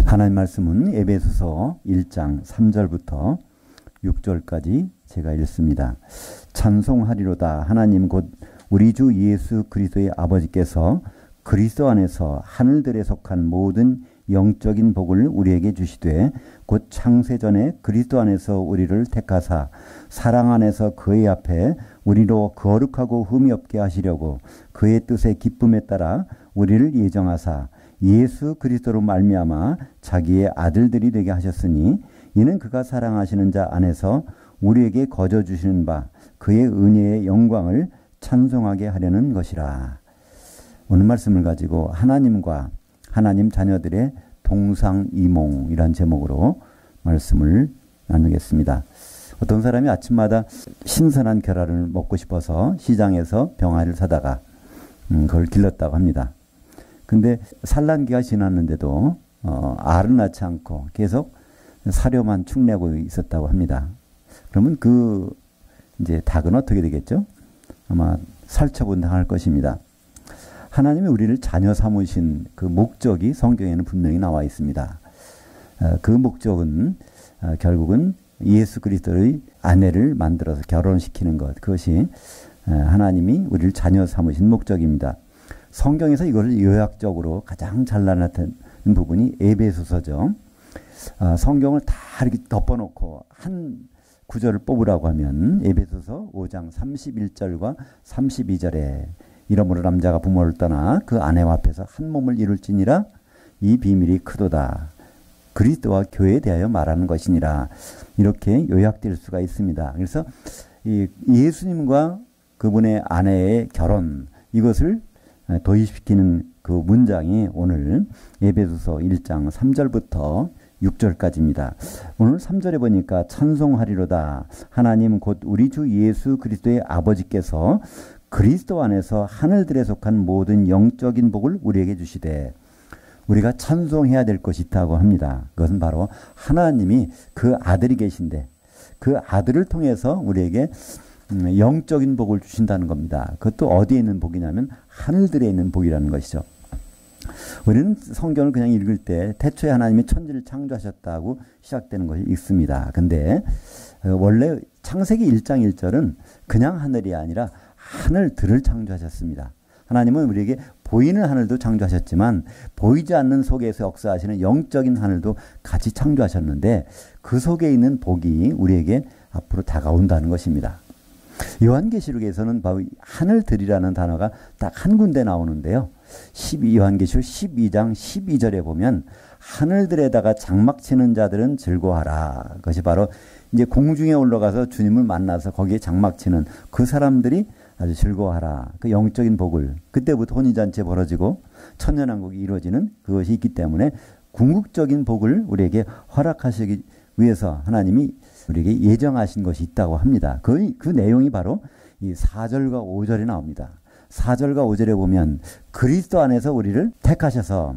하나님 말씀은 에베소서 1장 3절부터 6절까지 제가 읽습니다. 찬송하리로다. 하나님 곧 우리 주 예수 그리스도의 아버지께서 그리스도 안에서 하늘들에 속한 모든 영적인 복을 우리에게 주시되 곧 창세전에 그리스도 안에서 우리를 택하사 사랑 안에서 그의 앞에 우리로 거룩하고 흠이 없게 하시려고 그의 뜻의 기쁨에 따라 우리를 예정하사 예수 그리스도로 말미암아 자기의 아들들이 되게 하셨으니 이는 그가 사랑하시는 자 안에서 우리에게 거저 주시는 바 그의 은혜의 영광을 찬송하게 하려는 것이라. 오늘 말씀을 가지고 하나님과 하나님 자녀들의 동상이몽이란 제목으로 말씀을 나누겠습니다. 어떤 사람이 아침마다 신선한 계란을 먹고 싶어서 시장에서 병아리를 사다가 그걸 길렀다고 합니다. 근데 산란기가 지났는데도 알은 낳지 않고 계속 사료만 축내고 있었다고 합니다. 그러면 이제 닭은 어떻게 되겠죠? 아마 살처분당할 것입니다. 하나님이 우리를 자녀 삼으신 그 목적이 성경에는 분명히 나와 있습니다. 그 목적은 결국은 예수 그리스도의 아내를 만들어서 결혼시키는 것. 그것이 하나님이 우리를 자녀 삼으신 목적입니다. 성경에서 이걸 요약적으로 가장 잘 나타낸 부분이 에베소서죠. 성경을 다 이렇게 덮어놓고 한 구절을 뽑으라고 하면 에베소서 5장 31절과 32절에 이러므로 남자가 부모를 떠나 그 아내와 앞에서 한 몸을 이룰지니라 이 비밀이 크도다. 그리스도와 교회에 대하여 말하는 것이니라. 이렇게 요약될 수가 있습니다. 그래서 이 예수님과 그분의 아내의 결혼, 이것을 도입시키는 그 문장이 오늘 에베소서 1장 3절부터 6절까지입니다. 오늘 3절에 보니까 찬송하리로다. 하나님 곧 우리 주 예수 그리스도의 아버지께서 그리스도 안에서 하늘들에 속한 모든 영적인 복을 우리에게 주시되, 우리가 찬송해야 될 것이 있다고 합니다. 그것은 바로 하나님이 그 아들이 계신데 그 아들을 통해서 우리에게 영적인 복을 주신다는 겁니다. 그것도 어디에 있는 복이냐면 하늘들에 있는 복이라는 것이죠. 우리는 성경을 그냥 읽을 때 태초에 하나님이 천지를 창조하셨다고 시작되는 것이 있습니다. 근데 원래 창세기 1장 1절은 그냥 하늘이 아니라 하늘들을 창조하셨습니다. 하나님은 우리에게 보이는 하늘도 창조하셨지만 보이지 않는 속에서 역사하시는 영적인 하늘도 같이 창조하셨는데 그 속에 있는 복이 우리에게 앞으로 다가온다는 것입니다. 요한계시록에서는 바로 하늘들이라는 단어가 딱 한 군데 나오는데요. 요한계시록 12장 12절에 보면 하늘들에다가 장막치는 자들은 즐거워하라. 그것이 바로 이제 공중에 올라가서 주님을 만나서 거기에 장막치는 그 사람들이 아주 즐거워하라. 그 영적인 복을, 그때부터 혼인잔치 벌어지고 천년왕국이 이루어지는 그것이 있기 때문에 궁극적인 복을 우리에게 허락하시기 위해서 하나님이 우리에게 예정하신 것이 있다고 합니다. 그 내용이 바로 이 4절과 5절에 나옵니다. 4절과 5절에 보면 그리스도 안에서 우리를 택하셔서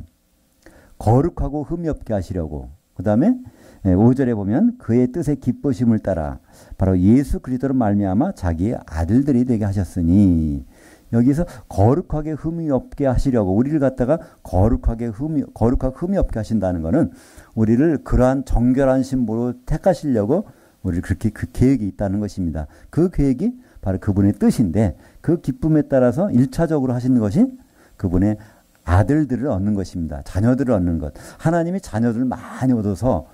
거룩하고 흠이 없게 하시려고, 그 다음에 5절에 보면 그의 뜻의 기쁘심을 따라 바로 예수 그리스도로 말미암아 자기의 아들들이 되게 하셨으니, 여기서 거룩하게 흠이 없게 하시려고 우리를 갖다가 거룩하고 흠이 없게 하신다는 것은 우리를 그러한 정결한 신부로 택하시려고 우리를 그렇게 그 계획이 있다는 것입니다. 그 계획이 바로 그분의 뜻인데 그 기쁨에 따라서 1차적으로 하시는 것이 그분의 아들들을 얻는 것입니다. 자녀들을 얻는 것. 하나님이 자녀들을 많이 얻어서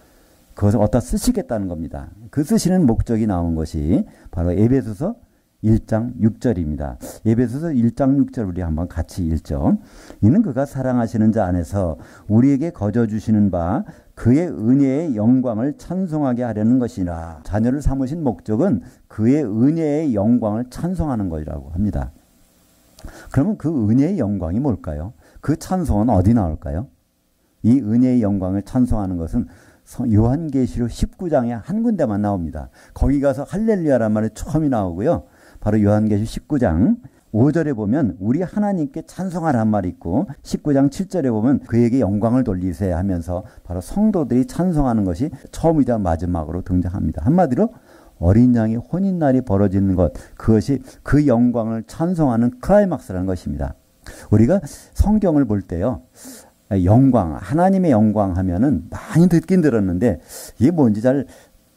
그것을 어디다 쓰시겠다는 겁니다. 그 쓰시는 목적이 나온 것이 바로 에베소서 1장 6절입니다. 에베소서 1장 6절 우리 한번 같이 읽죠. 이는 그가 사랑하시는 자 안에서 우리에게 거저 주시는 바 그의 은혜의 영광을 찬송하게 하려는 것이라. 자녀를 삼으신 목적은 그의 은혜의 영광을 찬송하는 것이라고 합니다. 그러면 그 은혜의 영광이 뭘까요? 그 찬송은 어디 나올까요? 이 은혜의 영광을 찬송하는 것은 요한계시록 19장에 한 군데만 나옵니다. 거기 가서 할렐루야란 말이 처음이 나오고요. 바로 요한계시록 19장 5절에 보면 우리 하나님께 찬송하란 말이 있고 19장 7절에 보면 그에게 영광을 돌리세 하면서 바로 성도들이 찬송하는 것이 처음이자 마지막으로 등장합니다. 한마디로 어린 양의 혼인날이 벌어지는 것, 그것이 그 영광을 찬송하는 클라이막스라는 것입니다. 우리가 성경을 볼 때요, 영광, 하나님의 영광 하면은 많이 듣긴 들었는데 이게 뭔지 잘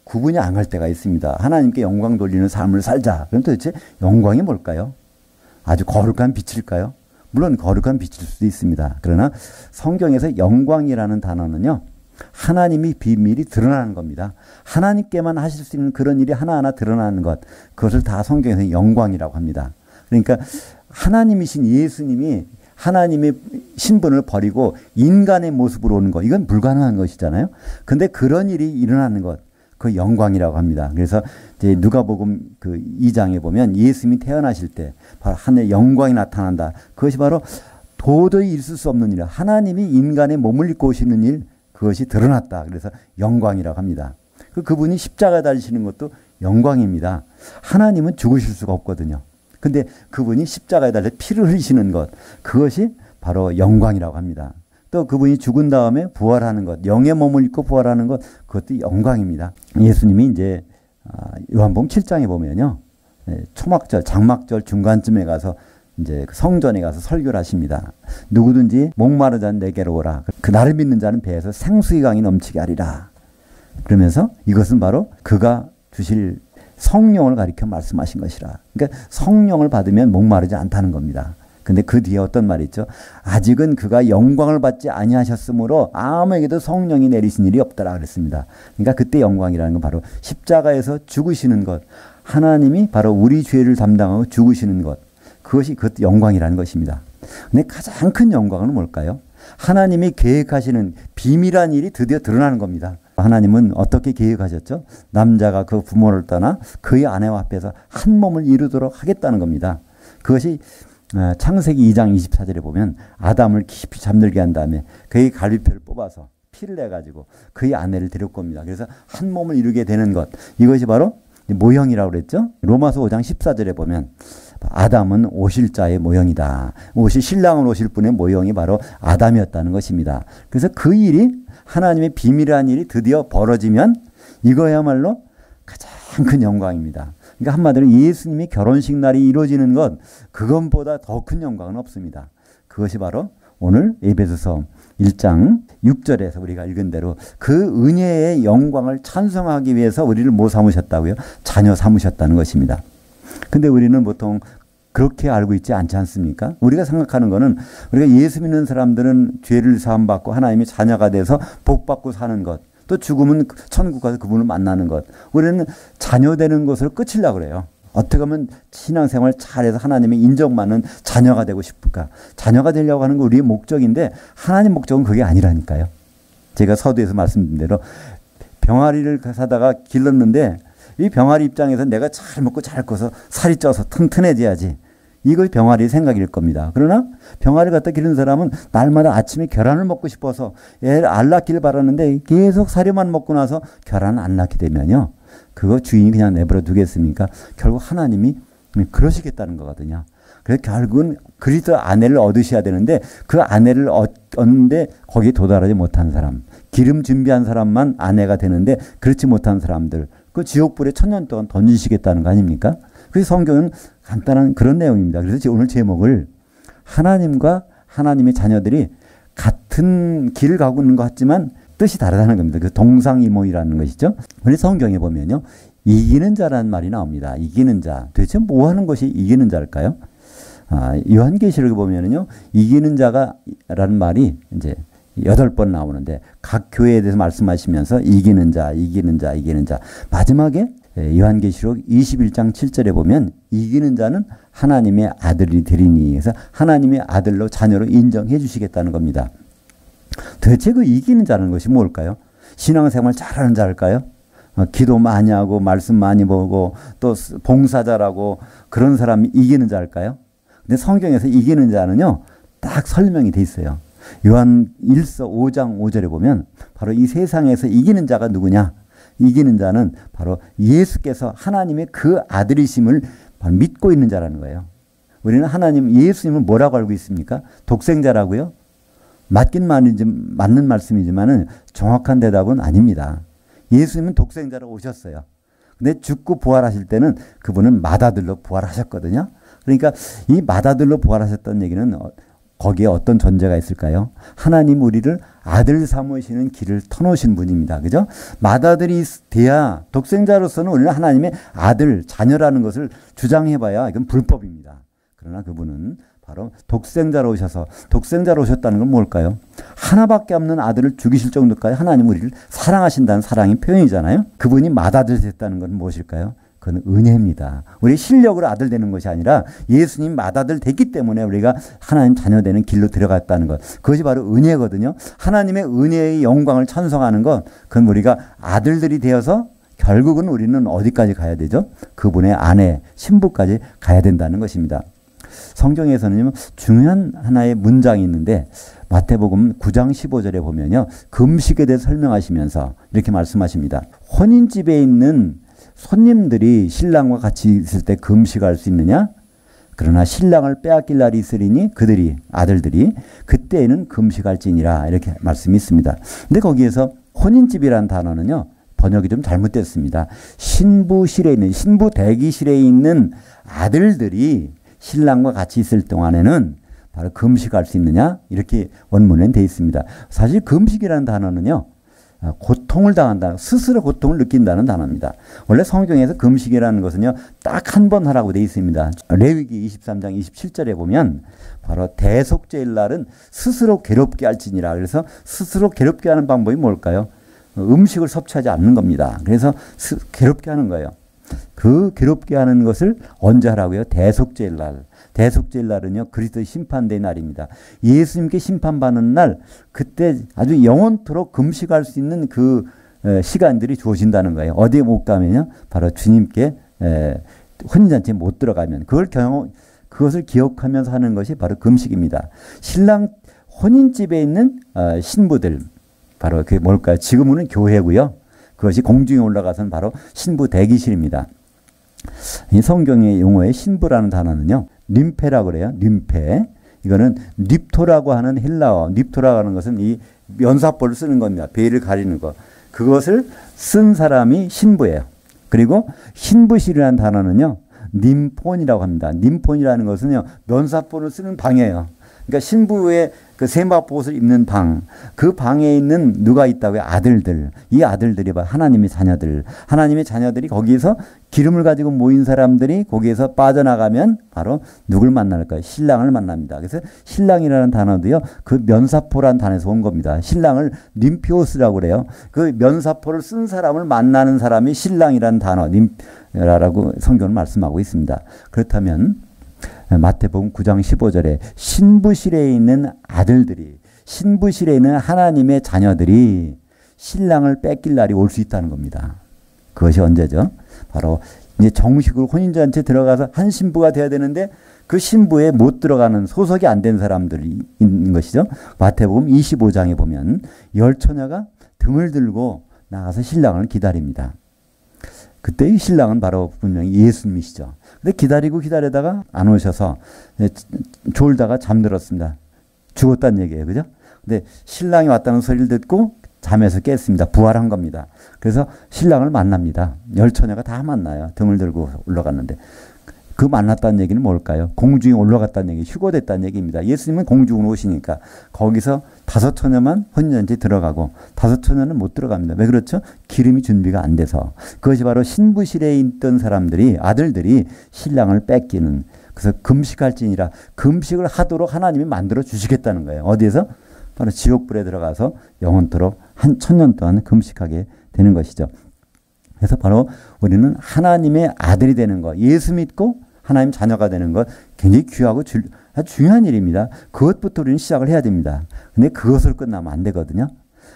구분이 안 갈 때가 있습니다. 하나님께 영광 돌리는 삶을 살자. 그럼 도대체 영광이 뭘까요? 아주 거룩한 빛일까요? 물론 거룩한 빛일 수도 있습니다. 그러나 성경에서 영광이라는 단어는요, 하나님이 비밀이 드러나는 겁니다. 하나님께만 하실 수 있는 그런 일이 하나하나 드러나는 것, 그것을 다 성경에서 영광이라고 합니다. 그러니까 하나님이신 예수님이 하나님의 신분을 버리고 인간의 모습으로 오는 것, 이건 불가능한 것이잖아요. 근데 그런 일이 일어나는 것, 그 영광이라고 합니다. 그래서 이제 누가복음 그 2장에 보면 예수님이 태어나실 때 바로 하늘의 영광이 나타난다. 그것이 바로 도저히 있을 수 없는 일, 하나님이 인간의 몸을 입고 오시는 일, 그것이 드러났다. 그래서 영광이라고 합니다. 그분이 십자가에 달리시는 것도 영광입니다. 하나님은 죽으실 수가 없거든요. 근데 그분이 십자가에 달려 피를 흘리시는 것, 그것이 바로 영광이라고 합니다. 또 그분이 죽은 다음에 부활하는 것, 영의 몸을 입고 부활하는 것, 그것도 영광입니다. 예수님이 이제 요한복음 7장에 보면요, 초막절, 장막절 중간쯤에 가서 이제 성전에 가서 설교를 하십니다. 누구든지 목마른 자는 내게로 오라. 그 나를 믿는 자는 배에서 생수의 강이 넘치게 하리라. 그러면서 이것은 바로 그가 주실 성령을 가리켜 말씀하신 것이라. 그러니까 성령을 받으면 목마르지 않다는 겁니다. 근데 그 뒤에 어떤 말이 있죠? 아직은 그가 영광을 받지 아니하셨으므로 아무에게도 성령이 내리신 일이 없더라 그랬습니다. 그러니까 그때 영광이라는 건 바로 십자가에서 죽으시는 것, 하나님이 바로 우리 죄를 담당하고 죽으시는 것, 그것이 그것도 영광이라는 것입니다. 근데 가장 큰 영광은 뭘까요? 하나님이 계획하시는 비밀한 일이 드디어 드러나는 겁니다. 하나님은 어떻게 계획하셨죠? 남자가 그 부모를 떠나 그의 아내와 합해서 한 몸을 이루도록 하겠다는 겁니다. 그것이 창세기 2장 24절에 보면 아담을 깊이 잠들게 한 다음에 그의 갈비뼈를 뽑아서 피를 내가지고 그의 아내를 데려올 겁니다. 그래서 한 몸을 이루게 되는 것, 이것이 바로 모형이라고 그랬죠. 로마서 5장 14절에 보면 아담은 오실 자의 모형이다. 신랑을 오실 분의 모형이 바로 아담이었다는 것입니다. 그래서 그 일이, 하나님의 비밀한 일이 드디어 벌어지면 이거야말로 가장 큰 영광입니다. 그러니까 한마디로 예수님이 결혼식 날이 이루어지는 것, 그것보다 더 큰 영광은 없습니다. 그것이 바로 오늘 에베소서 1장 6절에서 우리가 읽은 대로 그 은혜의 영광을 찬송하기 위해서 우리를 뭐 삼으셨다고요? 자녀 삼으셨다는 것입니다. 근데 우리는 보통 그렇게 알고 있지 않지 않습니까? 우리가 생각하는 거는 우리가 예수 믿는 사람들은 죄를 사함받고 하나님의 자녀가 돼서 복받고 사는 것, 또 죽으면 천국 가서 그분을 만나는 것, 우리는 자녀 되는 것으로 끝이려고 그래요. 어떻게 하면 신앙생활 잘해서 하나님의 인정받는 자녀가 되고 싶을까? 자녀가 되려고 하는 거 우리의 목적인데 하나님 목적은 그게 아니라니까요. 제가 서두에서 말씀드린 대로 병아리를 사다가 길렀는데 이 병아리 입장에서 내가 잘 먹고 잘 커서 살이 쪄서 튼튼해져야지. 이것이 병아리의 생각일 겁니다. 그러나 병아리 갖다 기르는 사람은 날마다 아침에 계란을 먹고 싶어서 애를 안 낳기를 바랐는데 계속 사료만 먹고 나서 계란을 안 낳게 되면요, 그거 주인이 그냥 내버려 두겠습니까? 결국 하나님이 그러시겠다는 거거든요. 그래서 결국은 그리스도 아내를 얻으셔야 되는데 그 아내를 얻는데 거기에 도달하지 못한 사람, 기름 준비한 사람만 아내가 되는데 그렇지 못한 사람들, 그 지옥불에 1000년 동안 던지시겠다는 거 아닙니까? 그래서 성경은 간단한 그런 내용입니다. 그래서 오늘 제목을 하나님과 하나님의 자녀들이 같은 길을 가고 있는 것 같지만 뜻이 다르다는 겁니다. 그 동상이몽이라는 것이죠. 그래서 성경에 보면요, 이기는 자라는 말이 나옵니다. 이기는 자. 도대체 뭐 하는 것이 이기는 자일까요? 요한계시록에 보면은요, 이기는 자가라는 말이 이제 8번 나오는데 각 교회에 대해서 말씀하시면서 이기는 자, 이기는 자, 이기는 자. 마지막에 요한계시록 21장 7절에 보면 이기는 자는 하나님의 아들이 되리니, 그래서 하나님의 아들로 자녀로 인정해 주시겠다는 겁니다. 도대체 그 이기는 자라는 것이 뭘까요? 신앙생활 잘하는 자일까요? 기도 많이 하고 말씀 많이 보고 또 봉사자라고 그런 사람이 이기는 자일까요? 근데 성경에서 이기는 자는요, 딱 설명이 돼 있어요. 요한 1서 5장 5절에 보면 바로 이 세상에서 이기는 자가 누구냐? 이기는 자는 바로 예수께서 하나님의 그 아들이심을 바로 믿고 있는 자라는 거예요. 우리는 하나님 예수님을 뭐라고 알고 있습니까? 독생자라고요? 맞긴 맞는 말씀이지만 정확한 대답은 아닙니다. 예수님은 독생자로 오셨어요. 근데 죽고 부활하실 때는 그분은 맏아들로 부활하셨거든요. 그러니까 이 맏아들로 부활하셨다는 얘기는 거기에 어떤 존재가 있을까요? 하나님 우리를 아들 삼으시는 길을 터놓으신 분입니다. 그죠? 맏아들이 돼야 독생자로서는 우리는 하나님의 아들, 자녀라는 것을 주장해봐야 이건 불법입니다. 그러나 그분은 바로 독생자로 오셨다는 건 뭘까요? 하나밖에 없는 아들을 죽이실 정도까지 하나님 우리를 사랑하신다는 사랑의 표현이잖아요. 그분이 맏아들 됐다는 건 무엇일까요? 그건 은혜입니다. 우리 실력으로 아들 되는 것이 아니라 예수님 맏아들 됐기 때문에 우리가 하나님 자녀 되는 길로 들어갔다는 것. 그것이 바로 은혜거든요. 하나님의 은혜의 영광을 찬송하는 것. 그건 우리가 아들들이 되어서 결국은 우리는 어디까지 가야 되죠? 그분의 아내, 신부까지 가야 된다는 것입니다. 성경에서는 중요한 하나의 문장이 있는데 마태복음 9장 15절에 보면요. 금식에 대해 설명하시면서 이렇게 말씀하십니다. 혼인집에 있는 손님들이 신랑과 같이 있을 때 금식할 수 있느냐? 그러나 신랑을 빼앗길 날이 있으리니 그들이 아들들이 그때에는 금식할지니라 이렇게 말씀이 있습니다. 근데 거기에서 혼인집이라는 단어는요. 번역이 좀 잘못됐습니다. 신부실에 있는 신부 대기실에 있는 아들들이 신랑과 같이 있을 동안에는 바로 금식할 수 있느냐? 이렇게 원문에 되어 있습니다. 사실 금식이라는 단어는요. 고통을 당한다. 스스로 고통을 느낀다는 단어입니다. 원래 성경에서 금식이라는 것은요. 딱 한 번 하라고 되어 있습니다. 레위기 23장 27절에 보면 바로 대속죄일 날은 스스로 괴롭게 할지니라. 그래서 스스로 괴롭게 하는 방법이 뭘까요? 음식을 섭취하지 않는 겁니다. 그래서 괴롭게 하는 거예요. 그 괴롭게 하는 것을 언제 하라고요? 대속죄일 날. 대속죄일 날은요. 그리스도의 심판된 날입니다. 예수님께 심판받는 날 그때 아주 영원토록 금식할 수 있는 그 시간들이 주어진다는 거예요. 어디에 못 가면요. 바로 주님께 혼인잔치에 못 들어가면 그것을 기억하면서 하는 것이 바로 금식입니다. 신랑 혼인집에 있는 신부들 바로 그게 뭘까요? 지금은 교회고요. 그것이 공중에 올라가서는 바로 신부 대기실입니다. 이 성경의 용어의 신부라는 단어는요. 림페라고 그래요. 림페. 이거는 립토라고 하는 헬라어. 립토라고 하는 것은 이 면사포를 쓰는 겁니다. 베일을 가리는 거. 그것을 쓴 사람이 신부예요. 그리고 신부실이라는 단어는요. 님폰이라고 합니다. 님폰이라는 것은요. 면사포를 쓰는 방이에요. 그러니까 신부의 그 세마포옷을 입는 방, 그 방에 있는 누가 있다고요? 아들들. 이 아들들이 바로 하나님의 자녀들. 하나님의 자녀들이 거기에서 기름을 가지고 모인 사람들이 거기에서 빠져나가면 바로 누굴 만날까요? 신랑을 만납니다. 그래서 신랑이라는 단어도요. 그 면사포라는 단어에서 온 겁니다. 신랑을 림피오스라고 그래요. 그 면사포를 쓴 사람을 만나는 사람이 신랑이라는 단어, 림라고 성경은 말씀하고 있습니다. 그렇다면 마태복음 9장 15절에 신부실에 있는 아들들이 신부실에 있는 하나님의 자녀들이 신랑을 뺏길 날이 올 수 있다는 겁니다. 그것이 언제죠? 바로 이제 정식으로 혼인잔치에 들어가서 한 신부가 돼야 되는데 그 신부에 못 들어가는 소속이 안 된 사람들이 있는 것이죠. 마태복음 25장에 보면 열 처녀가 등을 들고 나가서 신랑을 기다립니다. 그때 이 신랑은 바로 분명히 예수님이시죠. 근데 기다리다가 안 오셔서 졸다가 잠들었습니다. 죽었다는 얘기예요. 그죠? 근데 신랑이 왔다는 소리를 듣고 잠에서 깼습니다. 부활한 겁니다. 그래서 신랑을 만납니다. 열 처녀가 다 만나요. 등을 들고 올라갔는데. 그 만났다는 얘기는 뭘까요? 공중에 올라갔다는 얘기, 휴거됐다는 얘기입니다. 예수님은 공중으로 오시니까 거기서 다섯 처녀만 혼인잔치에 들어가고 다섯 처녀는 못 들어갑니다. 왜 그렇죠? 기름이 준비가 안 돼서. 그것이 바로 신부실에 있던 사람들이 아들들이 신랑을 뺏기는 그래서 금식할지니라 금식을 하도록 하나님이 만들어 주시겠다는 거예요. 어디에서? 바로 지옥불에 들어가서 영원토록 한 1000년 동안 금식하게 되는 것이죠. 그래서 바로 우리는 하나님의 아들이 되는 것, 예수 믿고 하나님 자녀가 되는 것 굉장히 귀하고 아주 중요한 일입니다. 그것부터 우리는 시작을 해야 됩니다. 근데 그것을 끝나면 안 되거든요.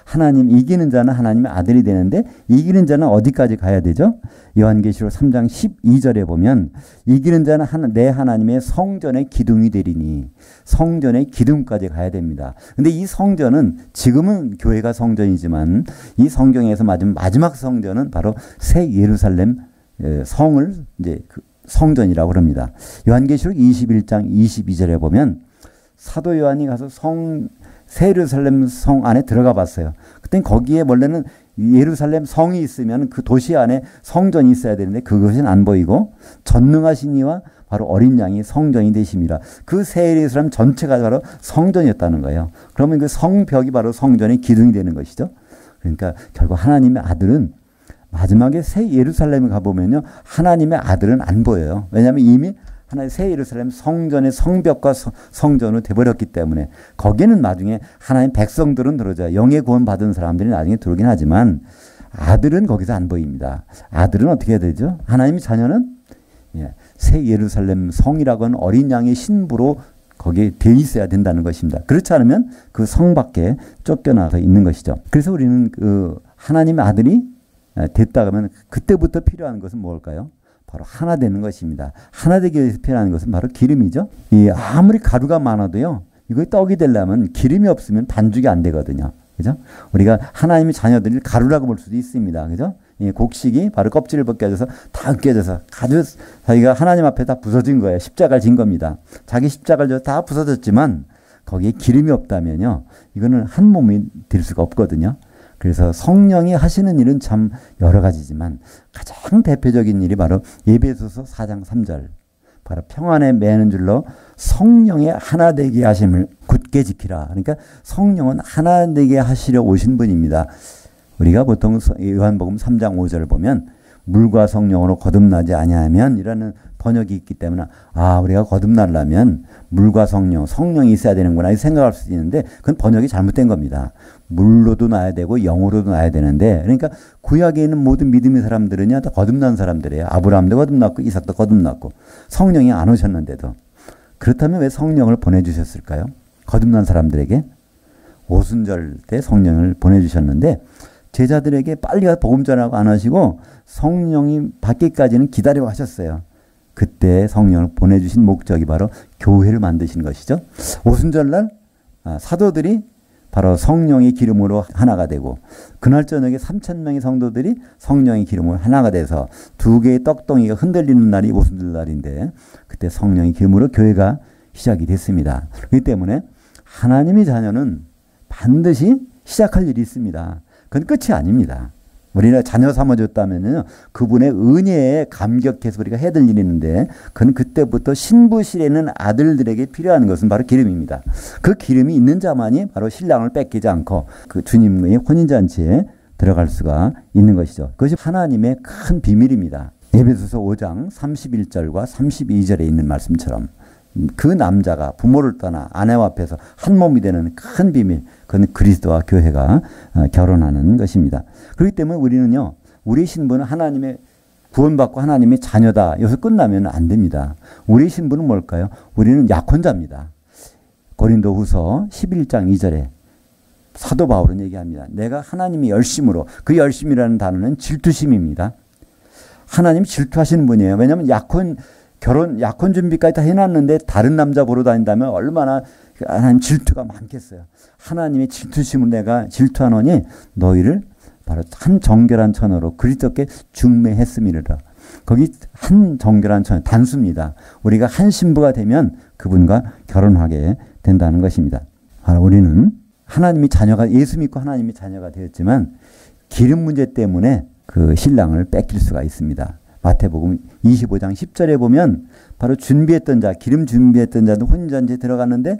하나님 이기는 자는 하나님의 아들이 되는데 이기는 자는 어디까지 가야 되죠? 요한계시록 3장 12절에 보면 이기는 자는 내 하나님의 성전의 기둥이 되리니 성전의 기둥까지 가야 됩니다. 근데 이 성전은 지금은 교회가 성전이지만 이 성경에서 마지막 성전은 바로 새 예루살렘 성을 이제 성전이라고 합니다. 요한계시록 21장 22절에 보면 사도 요한이 가서 새 예루살렘 성 안에 들어가 봤어요. 그땐 거기에 원래는 예루살렘 성이 있으면 그 도시 안에 성전이 있어야 되는데 그것은 안 보이고 전능하신 이와 바로 어린 양이 성전이 되심이라. 그 새 예루살렘 전체가 바로 성전이었다는 거예요. 그러면 그 성벽이 바로 성전의 기둥이 되는 것이죠. 그러니까 결국 하나님의 아들은 마지막에 새 예루살렘에 가보면요. 하나님의 아들은 안 보여요. 왜냐하면 이미 하나의 새 예루살렘 성전의 성벽과 성전으로 돼버렸기 때문에 거기는 나중에 하나님 백성들은 들어져요. 영의 구원 받은 사람들이 나중에 들어오긴 하지만 아들은 거기서 안 보입니다. 아들은 어떻게 해야 되죠? 하나님의 자녀는 새 예루살렘 성이라고 하는 어린 양의 신부로 거기에 돼 있어야 된다는 것입니다. 그렇지 않으면 그 성 밖에 쫓겨나서 있는 것이죠. 그래서 우리는 그 하나님의 아들이 됐다 그러면 그때부터 필요한 것은 뭘까요? 바로 하나 되는 것입니다. 하나 되기 위해서 필요한 것은 바로 기름이죠. 아무리 가루가 많아도요. 이거 떡이 되려면 기름이 없으면 반죽이 안 되거든요. 그죠? 우리가 하나님의 자녀들을 가루라고 볼 수도 있습니다. 그죠? 곡식이 바로 껍질을 벗겨져서 다 으깨져서 아주 자기가 하나님 앞에 다 부서진 거예요. 십자가를 진 겁니다. 자기 십자가를 져서 다 부서졌지만 거기에 기름이 없다면요. 이거는 한 몸이 될 수가 없거든요. 그래서 성령이 하시는 일은 참 여러 가지지만 가장 대표적인 일이 바로 에베소서 4장 3절. 바로 평안에 매는 줄로 성령의 하나 되게 하심을 굳게 지키라. 그러니까 성령은 하나 되게 하시려 오신 분입니다. 우리가 보통 요한복음 3장 5절을 보면 물과 성령으로 거듭나지 아니하면 이라는 번역이 있기 때문에 우리가 거듭나려면 물과 성령이 있어야 되는구나 이 생각할 수 있는데 그건 번역이 잘못된 겁니다. 물로도 나야 되고 영으로도 나야 되는데 그러니까 구약에 있는 모든 믿음의 사람들은요 다 거듭난 사람들이에요. 아브라함도 거듭났고 이삭도 거듭났고 성령이 안 오셨는데도 그렇다면 왜 성령을 보내주셨을까요? 거듭난 사람들에게 오순절 때 성령을 보내주셨는데 제자들에게 빨리 가서 복음 전하고 안 하시고 성령이 받기까지는 기다려 하셨어요. 그때 성령을 보내주신 목적이 바로 교회를 만드신 것이죠. 오순절날 사도들이 바로 성령의 기름으로 하나가 되고 그날 저녁에 3,000명의 성도들이 성령의 기름으로 하나가 돼서 두 개의 떡덩이가 흔들리는 날이 오순절날인데 그때 성령의 기름으로 교회가 시작이 됐습니다. 그렇기 때문에 하나님의 자녀는 반드시 시작할 일이 있습니다. 그건 끝이 아닙니다. 우리가 자녀 삼아줬다면요, 그분의 은혜에 감격해서 우리가 해야 될 일이 있는데, 그건 그때부터 신부실에는 아들들에게 필요한 것은 바로 기름입니다. 그 기름이 있는 자만이 바로 신랑을 뺏기지 않고 그 주님의 혼인잔치에 들어갈 수가 있는 것이죠. 그것이 하나님의 큰 비밀입니다. 에베소서 5장 31절과 32절에 있는 말씀처럼 그 남자가 부모를 떠나 아내와 앞에서 한 몸이 되는 큰 비밀, 그건 그리스도와 교회가 결혼하는 것입니다. 그렇기 때문에 우리는요, 우리 신분은 하나님의 구원받고 하나님의 자녀다. 여기서 끝나면 안 됩니다. 우리 신분은 뭘까요? 우리는 약혼자입니다. 고린도후서 11장 2절에 사도 바울은 얘기합니다. 내가 하나님의 열심으로, 그 열심이라는 단어는 질투심입니다. 하나님 질투하시는 분이에요. 왜냐하면 약혼 준비까지 다 해놨는데 다른 남자 보러 다닌다면 얼마나 하나님 질투가 많겠어요. 하나님의 질투심을 내가 질투하노니 너희를 바로 한 정결한 처녀로 그리스도께 중매했음이라. 거기 한 정결한 처녀, 단수입니다. 우리가 한 신부가 되면 그분과 결혼하게 된다는 것입니다. 우리는 하나님의 자녀가, 예수 믿고 하나님의 자녀가 되었지만 기름 문제 때문에 그 신랑을 뺏길 수가 있습니다. 마태복음 25장 10절에 보면 바로 준비했던 자, 기름 준비했던 자도 혼인잔치에 들어갔는데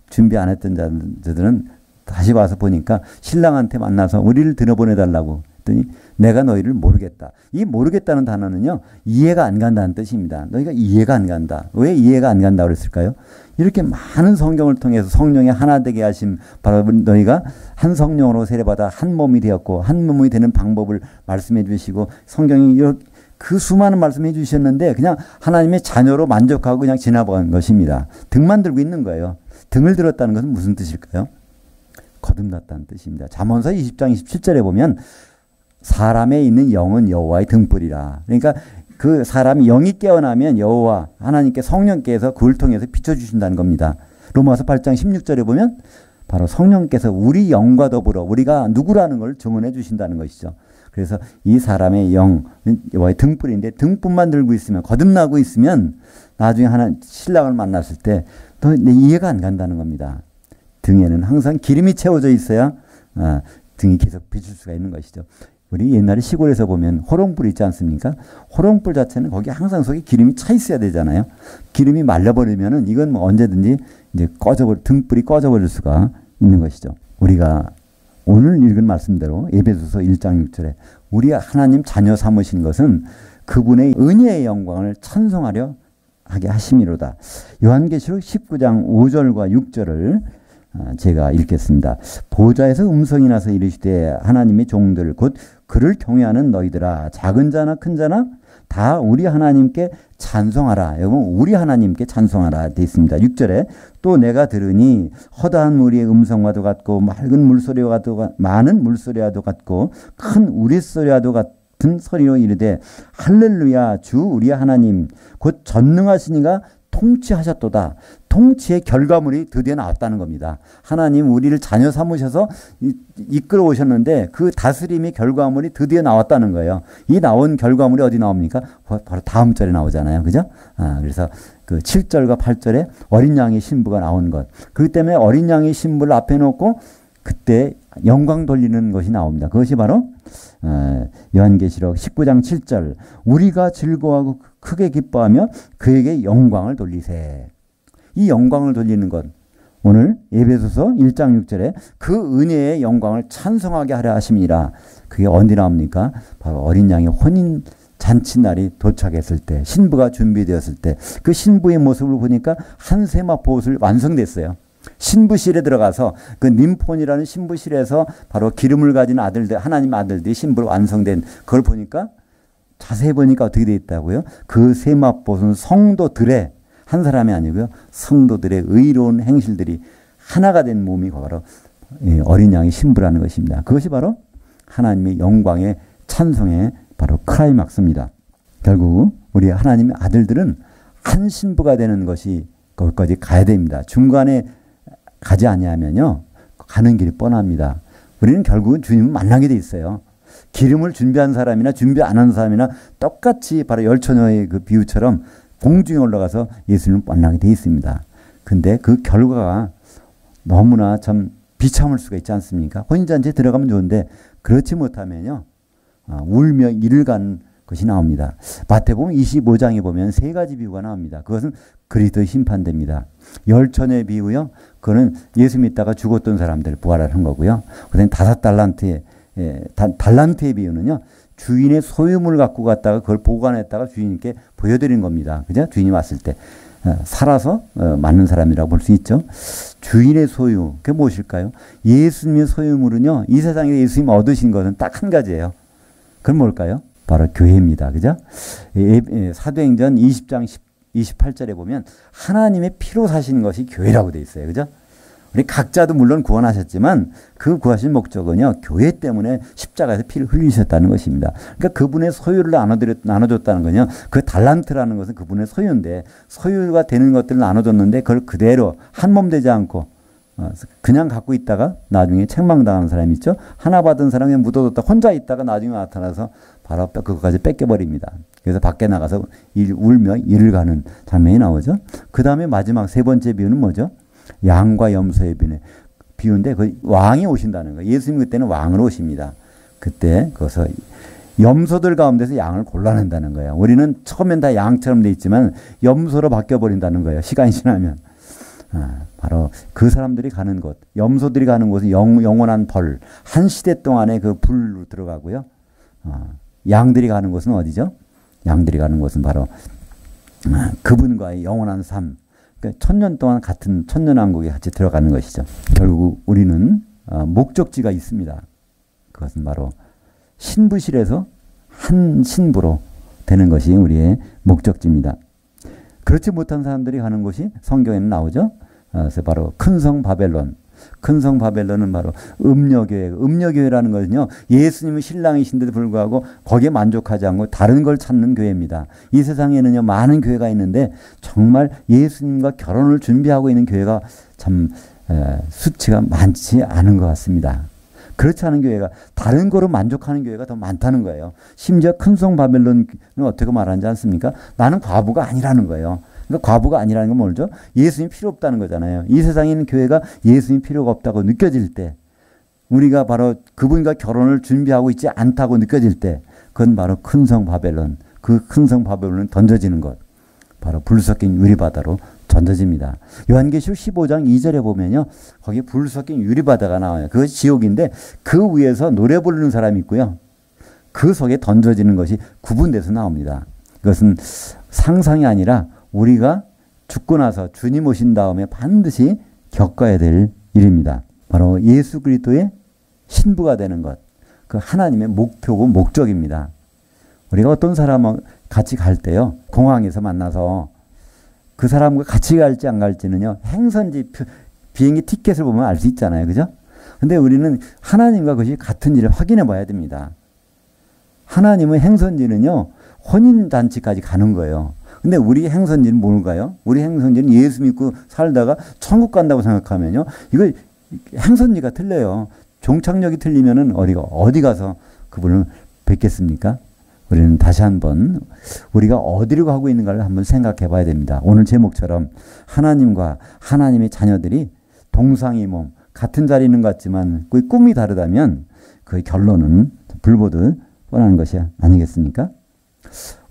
준비 안 했던 자들은 다시 와서 보니까 신랑한테 만나서 우리를 들어보내달라고 했더니 내가 너희를 모르겠다. 이 모르겠다는 단어는요, 이해가 안 간다는 뜻입니다. 너희가 이해가 안 간다. 왜 이해가 안 간다고 그랬을까요? 이렇게 많은 성경을 통해서 성령의 하나 되게 하심, 바로 너희가 한 성령으로 세례받아 한 몸이 되었고 한 몸이 되는 방법을 말씀해 주시고 성경이 이렇게 그 수많은 말씀해 주셨는데 그냥 하나님의 자녀로 만족하고 그냥 지나간 것입니다. 등만 들고 있는 거예요. 등을 들었다는 것은 무슨 뜻일까요? 거듭났다는 뜻입니다. 잠언서 20장 27절에 보면 사람에 있는 영은 여호와의 등불이라. 그러니까 그 사람이 영이 깨어나면 여호와 하나님께 성령께서 그를 통해서 비춰주신다는 겁니다. 로마서 8장 16절에 보면 바로 성령께서 우리 영과 더불어 우리가 누구라는 걸 증언해 주신다는 것이죠. 그래서 이 사람의 영은 여호와의 등불인데 등불만 들고 있으면, 거듭나고 있으면 나중에 신랑을 만났을 때 또 이해가 안 간다는 겁니다. 등에는 항상 기름이 채워져 있어야 등이 계속 비출 수가 있는 것이죠. 우리 옛날에 시골에서 보면 호롱불 있지 않습니까? 호롱불 자체는 거기 항상 속에 기름이 차 있어야 되잖아요. 기름이 말라버리면은 이건 뭐 언제든지 이제 등불이 꺼져버릴 수가 있는 것이죠. 우리가 오늘 읽은 말씀대로 에베소서 1장 6절에 우리 하나님 자녀 삼으신 것은 그분의 은혜의 영광을 찬송하려 하게 하심이로다. 요한계시록 19장 5절과 6절을 제가 읽겠습니다. 보좌에서 음성이 나서 이르시되 하나님의 종들 곧 그를 경외하는 너희들아 작은 자나 큰 자나 다 우리 하나님께 찬송하라. 여러분 우리 하나님께 찬송하라 되어 있습니다. 6절에 또 내가 들으니 허다한 무리의 음성과도 같고 맑은 물소리와도 많은 물소리와도 같고 큰 우레소리와도 같은 소리로 이르되 할렐루야 주 우리 하나님 곧 전능하시니가 통치하셨도다. 통치의 결과물이 드디어 나왔다는 겁니다. 하나님 우리를 자녀 삼으셔서 이끌어 오셨는데 그 다스림의 결과물이 드디어 나왔다는 거예요. 이 나온 결과물이 어디 나옵니까? 바로 다음 절에 나오잖아요. 그죠? 그래서 그 7절과 8절에 어린 양의 신부가 나온 것. 그렇기 때문에 어린 양의 신부를 앞에 놓고 그때 영광 돌리는 것이 나옵니다. 그것이 바로 요한계시록 19장 7절 우리가 즐거워하고 크게 기뻐하며 그에게 영광을 돌리세. 이 영광을 돌리는 것 오늘 에베소서 1장 6절에 그 은혜의 영광을 찬송하게 하려 하심이라. 그게 어디 나옵니까? 바로 어린 양의 혼인 잔치날이 도착했을 때 신부가 준비되었을 때 그 신부의 모습을 보니까 한 세마포 옷을 완성됐어요. 신부실에 들어가서 그 님폰이라는 신부실에서 바로 기름을 가진 아들들 하나님 아들들이 신부로 완성된 그걸 보니까 자세히 보니까 어떻게 되어 있다고요? 그 세마포는 성도들의 한 사람이 아니고요. 성도들의 의로운 행실들이 하나가 된 몸이 바로 어린 양의 신부라는 것입니다. 그것이 바로 하나님의 영광의 찬송의 바로 클라이막스입니다. 결국 우리 하나님의 아들들은 한 신부가 되는 것이 거기까지 가야 됩니다. 중간에 가지 아니하면요. 가는 길이 뻔합니다. 우리는 결국은 주님을 만나게 돼 있어요. 기름을 준비한 사람이나 준비 안 한 사람이나 똑같이 바로 열처녀의 그 비유처럼 공중에 올라가서 예수님을 만나게 돼 있습니다. 근데 그 결과가 너무나 참 비참할 수가 있지 않습니까? 혼인잔치에 들어가면 좋은데 그렇지 못하면요. 울며 이를 가는 것이 나옵니다. 마태복음 25장에 보면 세 가지 비유가 나옵니다. 그것은 그리스도의 심판됩니다. 열처녀의 비유요. 그거는 예수 믿다가 죽었던 사람들 부활한 거고요. 그다음에 5달란트의 달란트의 비유는요. 주인의 소유물을 갖고 갔다가 그걸 보관했다가 주인께 보여드린 겁니다. 그죠? 주인이 왔을 때 살아서 맞는 사람이라고 볼 수 있죠. 주인의 소유, 그게 무엇일까요? 예수님의 소유물은요. 이 세상에 예수님 얻으신 것은 딱 한 가지예요. 그건 뭘까요? 바로 교회입니다. 그죠? 사도행전 20장 28절에 보면 하나님의 피로 사신 것이 교회라고 되어 있어요. 그죠? 우리 각자도 물론 구원하셨지만 그 구하신 목적은요. 교회 때문에 십자가에서 피를 흘리셨다는 것입니다. 그러니까 그분의 소유를 나눠줬다는 건요. 그 달란트라는 것은 그분의 소유인데 소유가 되는 것들을 나눠줬는데 그걸 그대로 한 몸 되지 않고 그냥 갖고 있다가 나중에 책망당하는 사람이 있죠. 하나 받은 사람이 묻어뒀다 혼자 있다가 나중에 나타나서 바로 그것까지 뺏겨버립니다. 그래서 밖에 나가서 울며 이를 가는 장면이 나오죠. 그 다음에 마지막 세 번째 비유는 뭐죠? 양과 염소의 비유인데 그 왕이 오신다는 거예요. 예수님 그때는 왕으로 오십니다. 그때 거기서 염소들 가운데서 양을 골라낸다는 거예요. 우리는 처음엔 다 양처럼 돼 있지만 염소로 바뀌어버린다는 거예요. 시간이 지나면. 바로 그 사람들이 가는 곳, 염소들이 가는 곳은 영원한 벌, 한 시대 동안의 그 불로 들어가고요. 양들이 가는 곳은 어디죠? 양들이 가는 곳은 바로 그분과의 영원한 삶, 그러니까 1000년 동안 같은 천년왕국에 같이 들어가는 것이죠. 결국 우리는 목적지가 있습니다. 그것은 바로 신부실에서 한 신부로 되는 것이 우리의 목적지입니다. 그렇지 못한 사람들이 가는 곳이 성경에는 나오죠. 그래서 바로 큰성 바벨론. 큰성 바벨론은 바로 음녀교회. 음녀교회라는 것은요. 예수님은 신랑이신데도 불구하고 거기에 만족하지 않고 다른 걸 찾는 교회입니다. 이 세상에는요. 많은 교회가 있는데 정말 예수님과 결혼을 준비하고 있는 교회가 참 수치가 많지 않은 것 같습니다. 그렇지 않은 교회가 다른 거로 만족하는 교회가 더 많다는 거예요. 심지어 큰성 바벨론은 어떻게 말하는지 않습니까? 나는 과부가 아니라는 거예요. 그러니까 과부가 아니라는 건 뭐죠? 예수님 필요 없다는 거잖아요. 이 세상에 있는 교회가 예수님 필요가 없다고 느껴질 때 우리가 바로 그분과 결혼을 준비하고 있지 않다고 느껴질 때 그건 바로 큰 성 바벨론, 그 큰 성 바벨론은 던져지는 것, 바로 불 섞인 유리바다로 던져집니다. 요한계시록 15장 2절에 보면요. 거기에 불 섞인 유리바다가 나와요. 그것이 지옥인데 그 위에서 노래 부르는 사람이 있고요. 그 속에 던져지는 것이 구분돼서 나옵니다. 그것은 상상이 아니라 우리가 죽고 나서 주님 오신 다음에 반드시 겪어야 될 일입니다. 바로 예수 그리스도의 신부가 되는 것. 그 하나님의 목표고 목적입니다. 우리가 어떤 사람과 같이 갈 때요. 공항에서 만나서 그 사람과 같이 갈지 안 갈지는요. 행선지 비행기 티켓을 보면 알 수 있잖아요. 그죠? 근데 우리는 하나님과 그것이 같은지를 확인해 봐야 됩니다. 하나님의 행선지는요. 혼인잔치까지 가는 거예요. 근데 우리 행선지는 뭘까요? 우리 행선지는 예수 믿고 살다가 천국 간다고 생각하면요. 이거 행선지가 틀려요. 종착역이 틀리면은 어디 가서 그분을 뵙겠습니까? 우리는 다시 한번 우리가 어디로 가고 있는가를 한번 생각해 봐야 됩니다. 오늘 제목처럼 하나님과 하나님의 자녀들이 동상이몽 같은 자리에 있는 것 같지만 그 꿈이 다르다면 그 결론은 불보듯 뻔한 것이 아니겠습니까?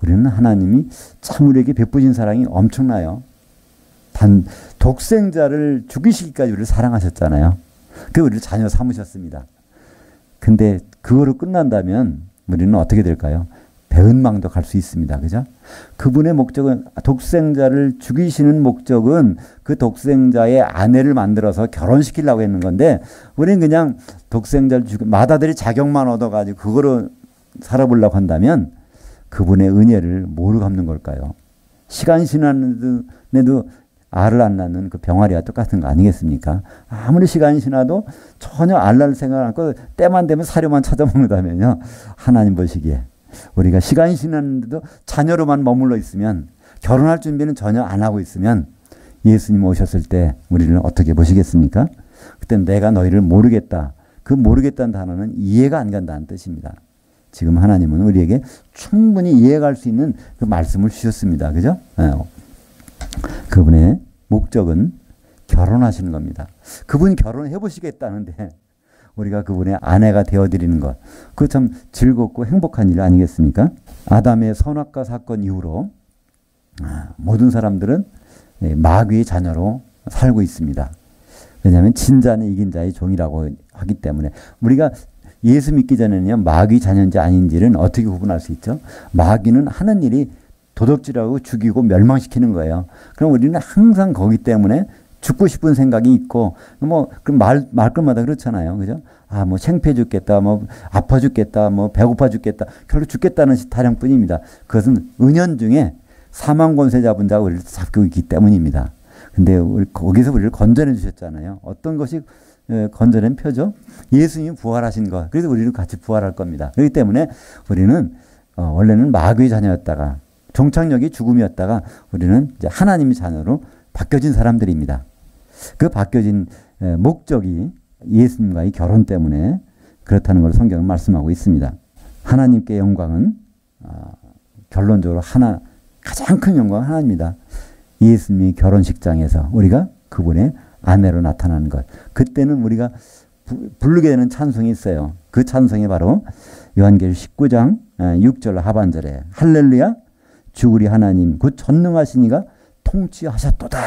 우리는 하나님이 참 우리에게 베푸신 사랑이 엄청나요. 단 독생자를 죽이시기까지 우리를 사랑하셨잖아요. 그 우리를 자녀 삼으셨습니다. 근데 그거로 끝난다면 우리는 어떻게 될까요? 배은망덕 할 수 있습니다. 그죠? 그분의 목적은 독생자를 죽이시는 목적은 그 독생자의 아내를 만들어서 결혼시키려고 했는 건데 우리는 그냥 독생자를 마다들이 자격만 얻어가지고 그거로 살아보려고 한다면 그분의 은혜를 뭐로 갚는 걸까요? 시간 지나는데도 알을 안 낳는 그 병아리와 똑같은 거 아니겠습니까? 아무리 시간이 지나도 전혀 알 낳을 생각 않고 때만 되면 사료만 찾아 먹는다면요. 하나님 보시기에 우리가 시간이 지났는데도 자녀로만 머물러 있으면 결혼할 준비는 전혀 안 하고 있으면 예수님 오셨을 때 우리를 어떻게 보시겠습니까? 그때 내가 너희를 모르겠다. 그 모르겠다는 단어는 이해가 안 간다는 뜻입니다. 지금 하나님은 우리에게 충분히 이해갈 수 있는 그 말씀을 주셨습니다. 그죠? 그분의 목적은 결혼하시는 겁니다. 그분 결혼해 보시겠다는데 우리가 그분의 아내가 되어드리는 것. 그거 참 즐겁고 행복한 일 아니겠습니까? 아담의 선악과 사건 이후로 모든 사람들은 마귀의 자녀로 살고 있습니다. 왜냐하면 진자는 이긴 자의 종이라고 하기 때문에 우리가 예수 믿기 전에는요. 마귀 자녀인지 아닌지는 어떻게 구분할 수 있죠? 마귀는 하는 일이 도둑질하고 죽이고 멸망시키는 거예요. 그럼 우리는 항상 거기 때문에 죽고 싶은 생각이 있고, 그럼 말끝마다 그렇잖아요. 그죠? 뭐 생패 죽겠다, 아파 죽겠다, 배고파 죽겠다. 결국 죽겠다는 타령뿐입니다. 그것은 은연중에 사망 권세 잡은 자가 우리를 잡고 있기 때문입니다. 근데 거기서 우리를 건져내 주셨잖아요. 어떤 것이 건져낸 표죠? 예수님이 부활하신 것. 그래서 우리는 같이 부활할 겁니다. 그렇기 때문에 우리는 원래는 마귀의 자녀였다가 종착역이 죽음이었다가 우리는 이제 하나님의 자녀로 바뀌어진 사람들입니다. 그 바뀌어진 목적이 예수님과의 결혼 때문에 그렇다는 걸 성경은 말씀하고 있습니다. 하나님께 영광은 결론적으로 가장 큰 영광은 하나입니다. 예수님이 결혼식장에서 우리가 그분의 아내로 나타나는 것. 그때는 우리가 부르게 되는 찬송이 있어요. 그 찬송이 바로 요한계시록 19장 6절 하반절에 할렐루야 주 우리 하나님 그 전능하신 이가 통치하셨도다.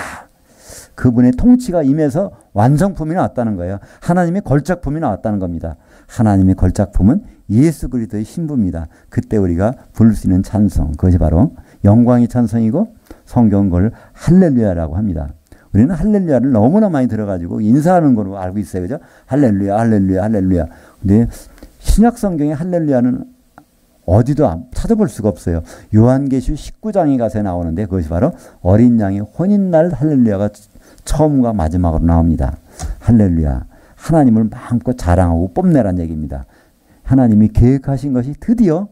그분의 통치가 임해서 완성품이 나왔다는 거예요. 하나님의 걸작품이 나왔다는 겁니다. 하나님의 걸작품은 예수 그리스도의 신부입니다. 그때 우리가 부를 수 있는 찬송, 그것이 바로 영광의 찬송이고 성경은 그걸 할렐루야라고 합니다. 우리는 할렐루야를 너무나 많이 들어가지고 인사하는 걸로 알고 있어요. 그죠? 할렐루야, 할렐루야, 할렐루야. 근데 신약 성경의 할렐루야는 어디도 찾아볼 수가 없어요. 요한계시록 19장에 가서 나오는데 그것이 바로 어린 양의 혼인날 할렐루야가 처음과 마지막으로 나옵니다. 할렐루야. 하나님을 마음껏 자랑하고 뽐내란 얘기입니다. 하나님이 계획하신 것이 드디어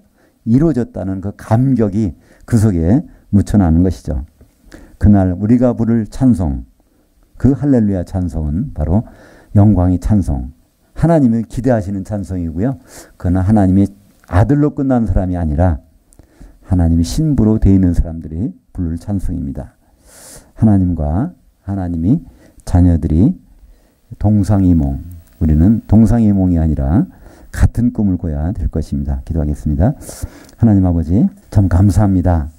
이루어졌다는 그 감격이 그 속에 묻혀나는 것이죠. 그날 우리가 부를 찬송, 그 할렐루야 찬송은 바로 영광의 찬송, 하나님을 기대하시는 찬송이고요. 그러나 하나님의 아들로 끝난 사람이 아니라 하나님의 신부로 되어 있는 사람들이 부를 찬송입니다. 하나님과 하나님이 자녀들이 동상이몽, 우리는 동상이몽이 아니라 같은 꿈을 꿔야 될 것입니다. 기도하겠습니다. 하나님 아버지, 참 감사합니다.